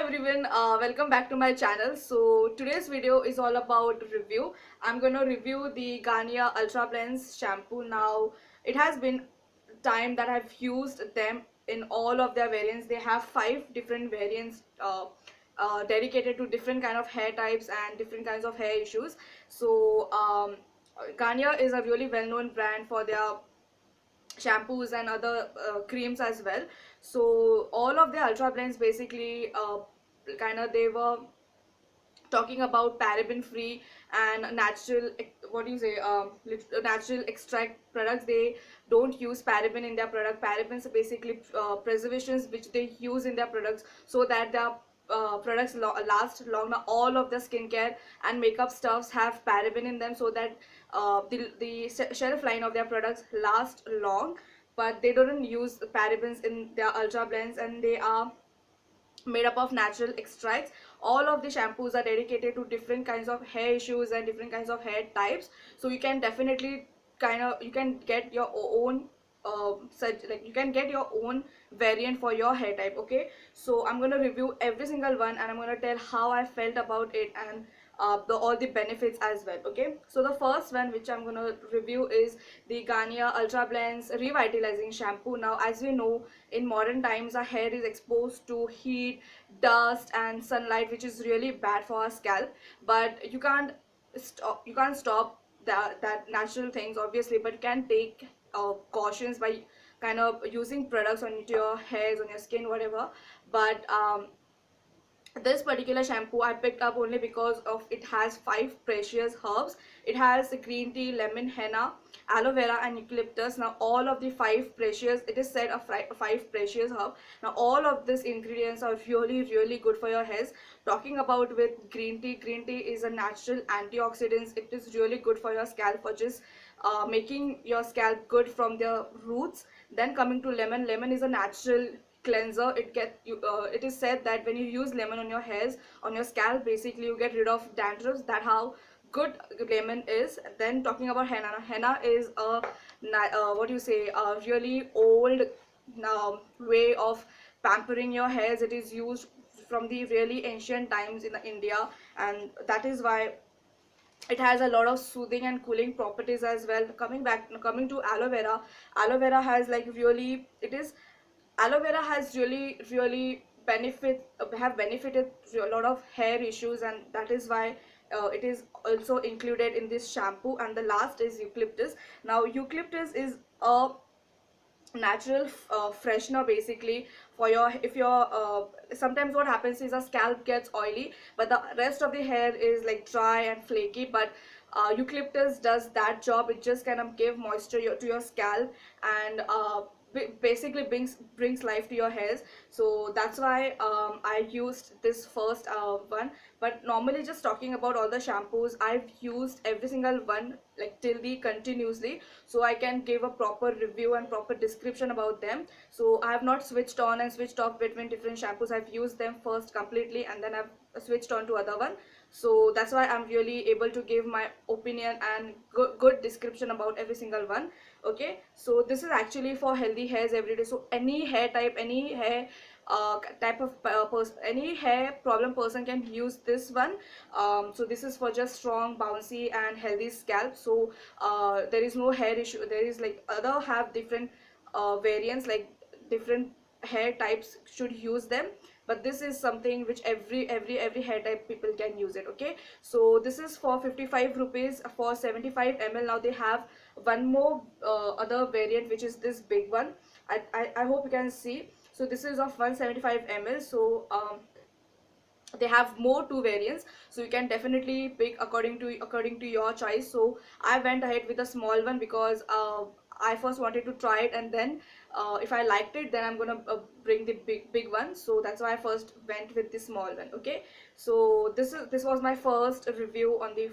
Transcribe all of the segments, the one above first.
everyone, welcome back to my channel. So today's video is all about review. I'm gonna review the Garnier Ultra Blends shampoo. Now it has been time that I've used them in all of their variants. They have 5 different variants dedicated to different kind of hair types and different kinds of hair issues. So Garnier is a really well-known brand for their shampoos and other creams as well. So all of the ultra blends basically kind of they were talking about paraben free and natural, what do you say, natural extract products. They don't use paraben in their product. Parabens are basically preservations which they use in their products so that their products last long. Now all of the skincare and makeup stuffs have paraben in them so that the shelf line of their products last long, but they don't use parabens in their ultra blends, and they are made up of natural extracts. All of the shampoos are dedicated to different kinds of hair issues and different kinds of hair types, so you can definitely you can get your own such like you can get your own variant for your hair type. Okay, so I'm going to review every single one and I'm going to tell how I felt about it and all the benefits as well. Okay, so the first one which I'm going to review is the Garnier Ultra Blends Revitalizing Shampoo. Now as we know, in modern times our hair is exposed to heat, dust and sunlight, which is really bad for our scalp, but you can't stop that natural things obviously, but you can take cautions by kind of using products on your hairs, on your skin, whatever. But this particular shampoo I picked up only because of it has 5 precious herbs. It has green tea, lemon, henna, aloe vera and eucalyptus. Now all of the 5 precious, it is said a 5 precious herb. Now all of these ingredients are really good for your hairs. Talking about with green tea is a natural antioxidant. It is really good for your scalp, for just making your scalp good from the roots. Then coming to lemon, lemon is a natural cleanser. It is said that when you use lemon on your hairs, on your scalp, basically you get rid of dandruff. That how good lemon is. Then talking about henna, henna is a what do you say, a really old way of pampering your hairs. It is used from the really ancient times in India, and that is why it has a lot of soothing and cooling properties as well. Coming to aloe vera, aloe vera has like really, it is, aloe vera has really benefited a lot of hair issues, and that is why it is also included in this shampoo. And the last is eucalyptus. Now eucalyptus is a natural freshener basically for your, if your sometimes what happens is our scalp gets oily but the rest of the hair is like dry and flaky, but eucalyptus does that job. It just kind of give moisture to your scalp and basically brings life to your hairs. So that's why I used this first one. But normally, just talking about all the shampoos, I've used every single one like till the continuously, so I can give a proper review and proper description about them. So I have not switched on and switched off between different shampoos. I've used them first completely and then I've switched on to other one. So that's why I'm really able to give my opinion and good description about every single one. Okay, so this is actually for healthy hairs every day. So any hair type, any hair type of any hair problem person can use this one. So this is for just strong, bouncy and healthy scalp. So there is no hair issue. There is like other have different variants, like different hair types should use them, but this is something which every hair type people can use it. Okay, so this is for 55 rupees for 75 ml. Now they have one more other variant, which is this big one. I hope you can see. So this is of 175 ml. So they have more 2 variants, so you can definitely pick according to your choice. So I went ahead with a small one because I first wanted to try it, and then if I liked it, then I'm gonna bring the big one. So that's why I first went with the small one. Okay, so this was my first review on the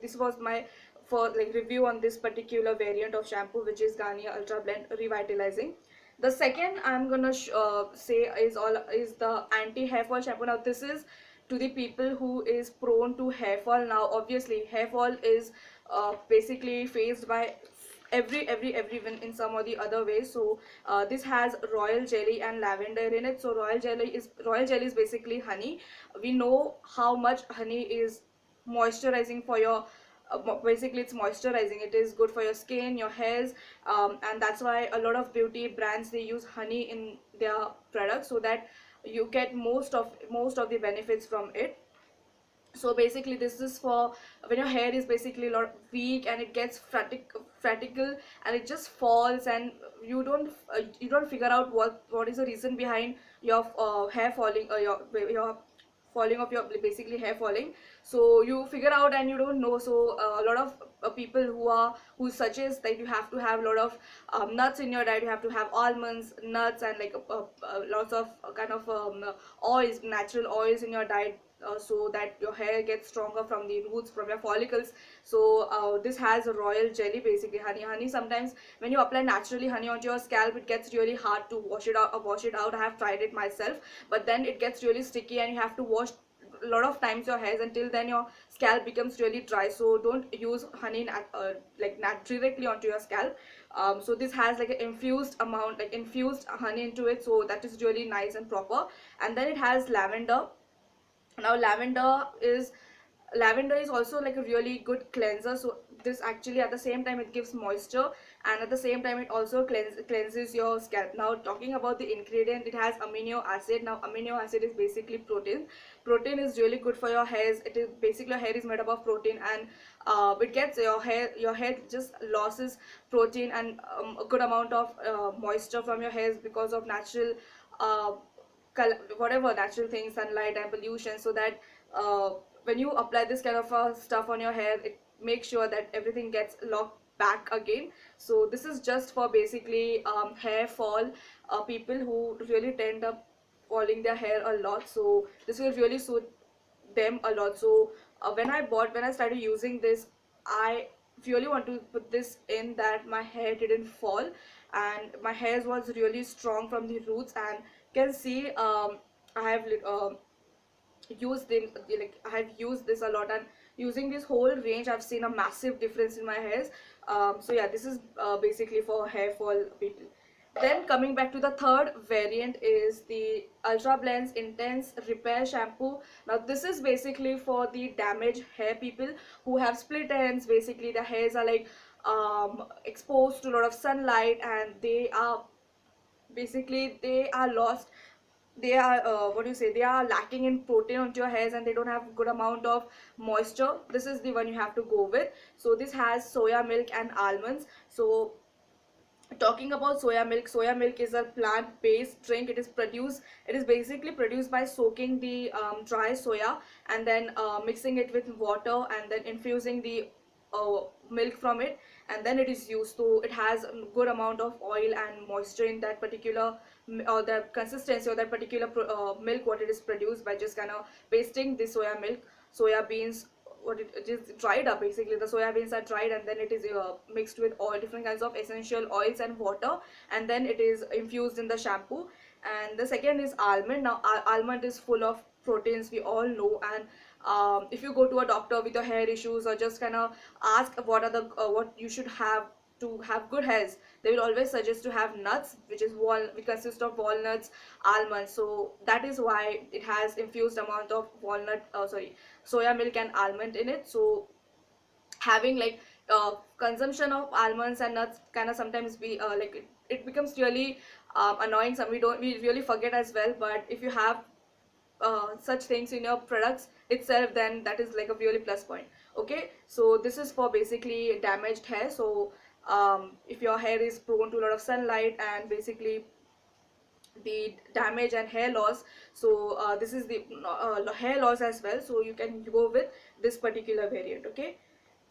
this was my review on this particular variant of shampoo, which is Garnier Ultra Blend Revitalizing. The second I'm gonna say is the anti hair fall shampoo. Now this is to the people who is prone to hair fall. Now obviously hair fall is basically faced by everyone in some or the other way. So this has royal jelly and lavender in it. So royal jelly is basically honey. We know how much honey is moisturizing for your basically it's moisturizing. It is good for your skin, your hairs, and that's why a lot of beauty brands, they use honey in their products so that you get most of the benefits from it. So basically this is for when your hair is basically a lot weak and it gets fratical and it just falls, and you don't figure out what is the reason behind your hair falling, your falling of your basically hair falling. So you figure out and you don't know. So a lot of people who suggest that you have to have a lot of nuts in your diet. You have to have almonds, nuts, and like lots of kind of oils, natural oils in your diet, so that your hair gets stronger from the roots, from your follicles. So this has a royal jelly, basically honey. Sometimes when you apply naturally honey onto your scalp, it gets really hard to wash it out. I have tried it myself, but then it gets really sticky and you have to wash a lot of times your hairs. Until then your scalp becomes really dry. So don't use honey directly onto your scalp. So this has like an infused amount, like infused honey into it, so that is really nice and proper. And then it has lavender. Now lavender is also like a really good cleanser. So this actually at the same time it gives moisture, and at the same time it also cleanses your scalp. Now talking about the ingredient, it has amino acid. Now amino acid is basically protein is really good for your hairs. It is basically, your hair is made up of protein, and it gets your hair just loses protein and a good amount of moisture from your hairs because of natural uh, whatever natural things, sunlight and pollution. So that when you apply this kind of stuff on your hair, it makes sure that everything gets locked back again. So this is just for basically hair fall, people who really tend up falling their hair a lot. So this will really suit them a lot. So when I started using this, I really want to put this in that my hair didn't fall, and my hair was really strong from the roots. And you can see I have used them, like I have used this a lot, and using this whole range I've seen a massive difference in my hairs. So yeah, this is basically for hair fall people. Then coming back to the third variant is the Ultra Blends Intense Repair Shampoo. Now this is basically for the damaged hair people who have split ends. Basically the hairs are like exposed to a lot of sunlight, and they are lost. They are what do you say, they are lacking in protein onto your hairs, and they don't have good amount of moisture. This is the one you have to go with. So this has soya milk and almonds. So talking about soya milk is a plant-based drink. It is basically produced by soaking the dry soya, and then mixing it with water, and then infusing the milk from it, and then it is used. So it has a good amount of oil and moisture in that particular or the consistency, or that particular milk, what it is produced by just kind of pasting the soya beans. It is dried up. Basically the soya beans are dried, and then it is mixed with all different kinds of essential oils and water, and then it is infused in the shampoo. And the second is almond. Now almond is full of proteins, we all know. And if you go to a doctor with your hair issues, or just kind of ask what you should have to have good hairs, they will always suggest to have nuts, which consists of walnuts, almonds. So that is why it has infused amount of soya milk and almond in it. So having like consumption of almonds and nuts kind of sometimes be it becomes really annoying. We really forget as well. But if you have such things in your products itself, then that is like a really plus point. Okay, so this is for basically damaged hair. So if your hair is prone to a lot of sunlight and basically the damage and hair loss, so this is the hair loss as well. So you can go with this particular variant. Okay,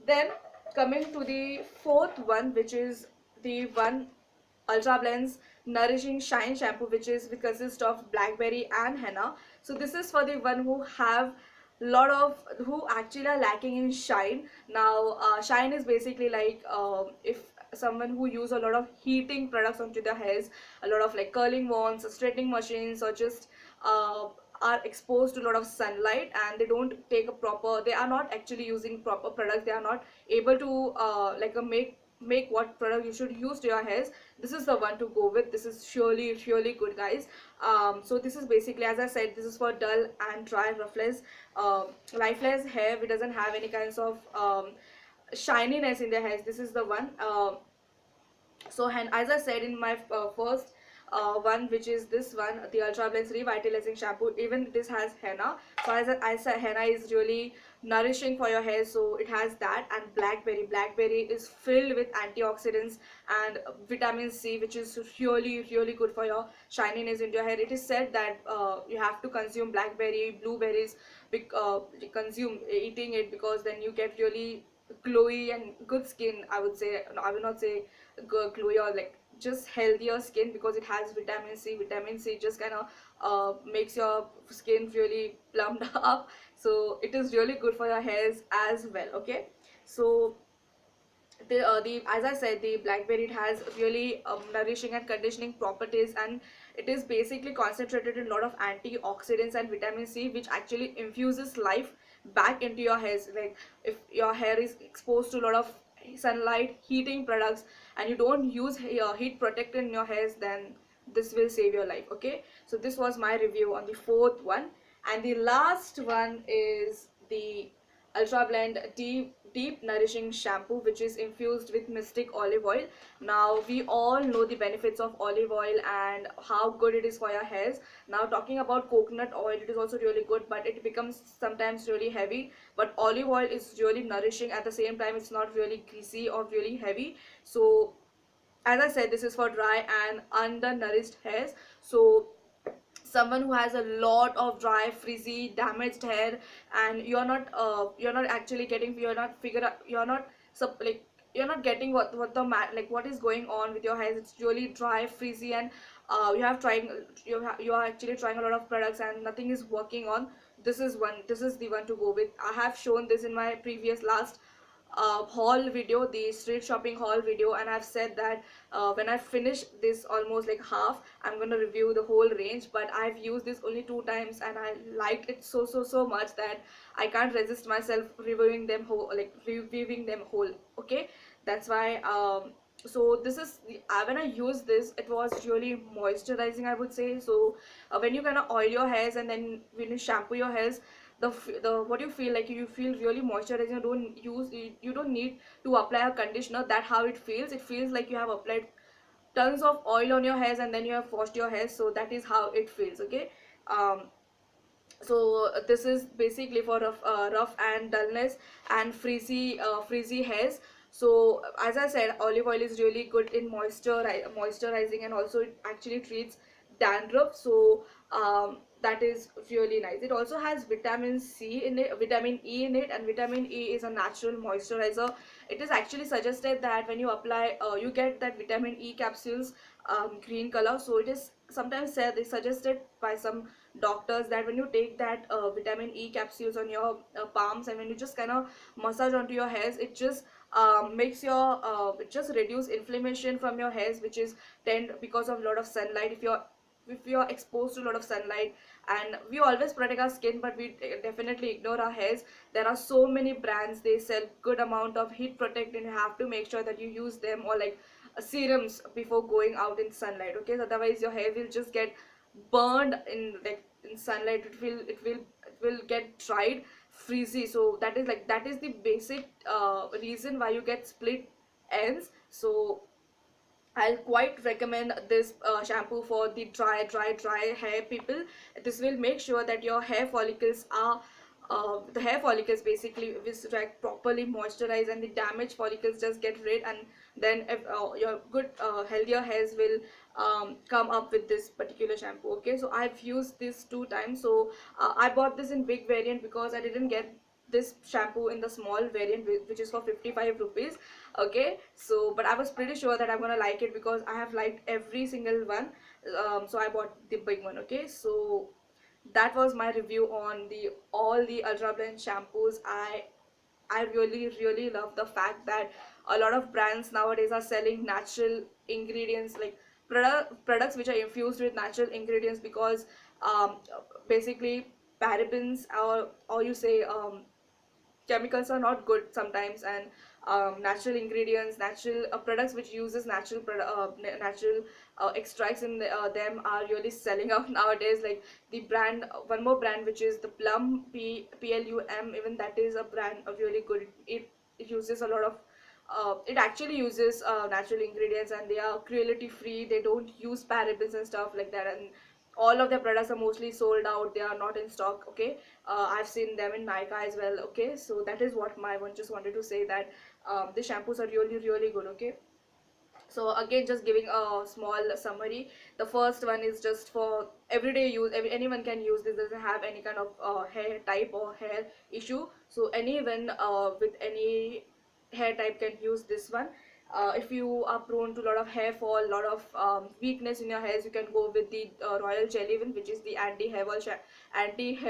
then coming to the fourth one, which is the one Ultra Blends Nourishing Shine Shampoo, which consists of blackberry and henna. So this is for the one who actually are lacking in shine. Now shine is basically like if someone who use a lot of heating products onto their hairs, a lot of like curling wands, straightening machines, or just are exposed to a lot of sunlight, and they are not actually using proper products. They are not able to make make what product you should use to your hairs, this is the one to go with. This is surely good, guys. So this is basically, as I said, this is for dull and dry, roughless, lifeless hair which doesn't have any kinds of shininess in their hairs. This is the one. So, and as I said in my first one, which is this one, the Ultra Blends Revitalising Shampoo, even this has henna. So as I said, henna is really nourishing for your hair, so it has that. And blackberry is filled with antioxidants and vitamin C, which is really good for your shininess in your hair. It is said that you have to consume blackberry, blueberries, consume eating it, because then you get really glowy and good skin. I would say, no, I will not say glowy, or like just healthier skin, because it has vitamin C. Vitamin C just kind of makes your skin really plumped up, so it is really good for your hairs as well. Okay, so the as I said, the blackberry, it has really nourishing and conditioning properties, and it is basically concentrated in a lot of antioxidants and vitamin C, which actually infuses life back into your hairs. Like if your hair is exposed to a lot of sunlight, heating products, and you don't use heat protectant in your hairs, then this will save your life. Okay, so this was my review on the fourth one. And the last one is the Ultra Blend Deep Nourishing Shampoo, which is infused with mystic olive oil. Now we all know the benefits of olive oil and how good it is for your hairs. Now talking about coconut oil, it is also really good, but it becomes sometimes really heavy. But olive oil is really nourishing. At the same time, it's not really greasy or really heavy. So as I said, this is for dry and undernourished hairs. So someone who has a lot of dry, frizzy, damaged hair, and you're not actually getting, you're not like you're not getting what the like what is going on with your hair. It's really dry, frizzy, and you are actually trying a lot of products and nothing is working on. This is the one to go with. I have shown this in my previous last haul video, the street shopping haul video, and I've said that when I finish this almost like half, I'm gonna review the whole range. But I've used this only 2 times and I liked it so much that I can't resist myself reviewing them whole, like reviewing them whole. Okay, that's why so this is the, when I used this, it was really moisturizing, I would say. So when you kind of oil your hairs and then when you shampoo your hairs, the what you feel like, you feel really moisturizing. You don't need to apply a conditioner. That how it feels. It feels like you have applied tons of oil on your hairs and then you have washed your hair. So that is how it feels. Okay, um so this is basically for rough and dullness and frizzy hairs. So as I said, olive oil is really good in moisturizing, and also it actually treats dandruff. So that is really nice. It also has vitamin C in it, vitamin E in it, and vitamin E is a natural moisturizer. It is actually suggested that when you apply, you get that vitamin E capsules, green color. So it is sometimes said, they suggested by some doctors, that when you take that vitamin E capsules on your palms, and when you just kind of massage onto your hairs, it just makes your it just reduce inflammation from your hairs, which is tend because of a lot of sunlight. If you're exposed to a lot of sunlight, and we always protect our skin, but we definitely ignore our hairs. There are so many brands, they sell good amount of heat protectant. You have to make sure that you use them, or like serums before going out in sunlight. Okay, so otherwise your hair will just get burned in, like in sunlight. It will get dried, frizzy. So that is the basic reason why you get split ends. So I'll quite recommend this shampoo for the dry hair people. This will make sure that your hair follicles are the hair follicles basically is like properly moisturized, and the damaged follicles just get rid, and then if, your good healthier hairs will come up with this particular shampoo. Okay, so I've used this 2 times. So I bought this in big variant because I didn't get this shampoo in the small variant, which is for 55 rupees. Okay, so but I was pretty sure that I'm gonna like it because I have liked every single one. So I bought the big one. Okay, so that was my review on the all the Ultra Blend shampoos. I really love the fact that a lot of brands nowadays are selling natural ingredients, like products which are infused with natural ingredients, because basically parabens, or you say chemicals are not good sometimes, and natural ingredients, natural products which uses natural extracts in them are really selling out nowadays. Like the brand, one more brand which is the Plum, PLUM, even that is a brand of really good. It uses a lot of it actually uses natural ingredients, and they are cruelty free. They don't use parabens and stuff like that, and all of their products are mostly sold out. They are not in stock. Okay, I've seen them in NYKAA as well. Okay, so that is what my one just wanted to say, that the shampoos are really good. Okay, so again, just giving a small summary. The first one is just for everyday use. Anyone can use this. Doesn't have any kind of hair type or hair issue. So anyone with any hair type can use this one. If you are prone to a lot of hair fall, a lot of weakness in your hairs, you can go with the Royal Jelly one, which is the anti hair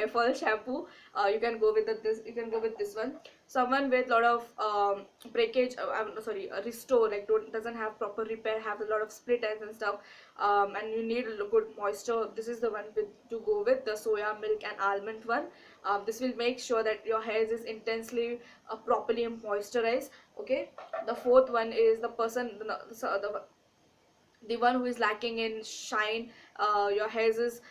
fall shampoo. You can go with this. You can go with this one. Someone with a lot of breakage, I'm sorry, restore, like doesn't have proper repair, have a lot of split ends and stuff, and you need a good moisture. This is the one to go with, the soya milk and almond one. This will make sure that your hair is intensely properly moisturized. Okay, the fourth one is the one who is lacking in shine. Your hairs is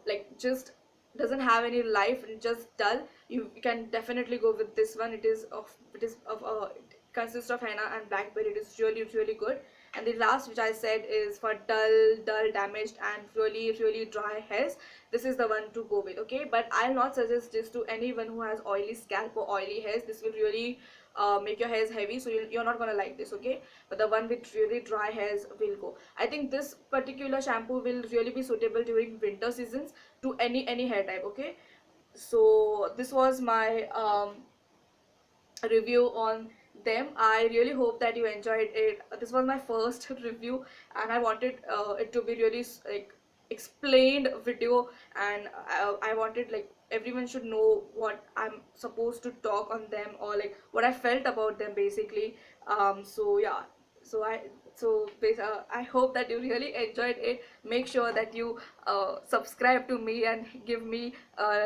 like just doesn't have any life and just dull. You can definitely go with this one. It consists of henna and blackberry. It is really good. And the last, which I said, is for dull, damaged, and really dry hairs. This is the one to go with. Okay, but I'll not suggest this to anyone who has oily scalp or oily hairs. This will really make your hairs heavy, so you're not gonna like this. Okay, but the one with really dry hairs will go. I think this particular shampoo will really be suitable during winter seasons to any hair type. Okay, so this was my review on them. I really hope that you enjoyed it. This was my first review, and I wanted it to be really like explained video, and I wanted like everyone should know what I'm supposed to talk on them, or like what I felt about them basically. So yeah, so I hope that you really enjoyed it. Make sure that you subscribe to me and give me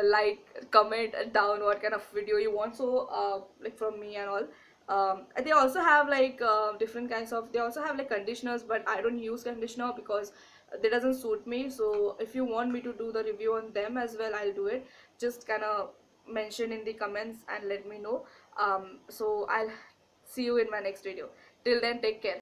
like, comment down what kind of video you want, so like from me and all. They also have like different kinds of, they also have like conditioners, but I don't use conditioner because they doesn't suit me. So if you want me to do the review on them as well, I'll do it. Just kind of mention in the comments and let me know. So I'll see you in my next video. Till then, take care.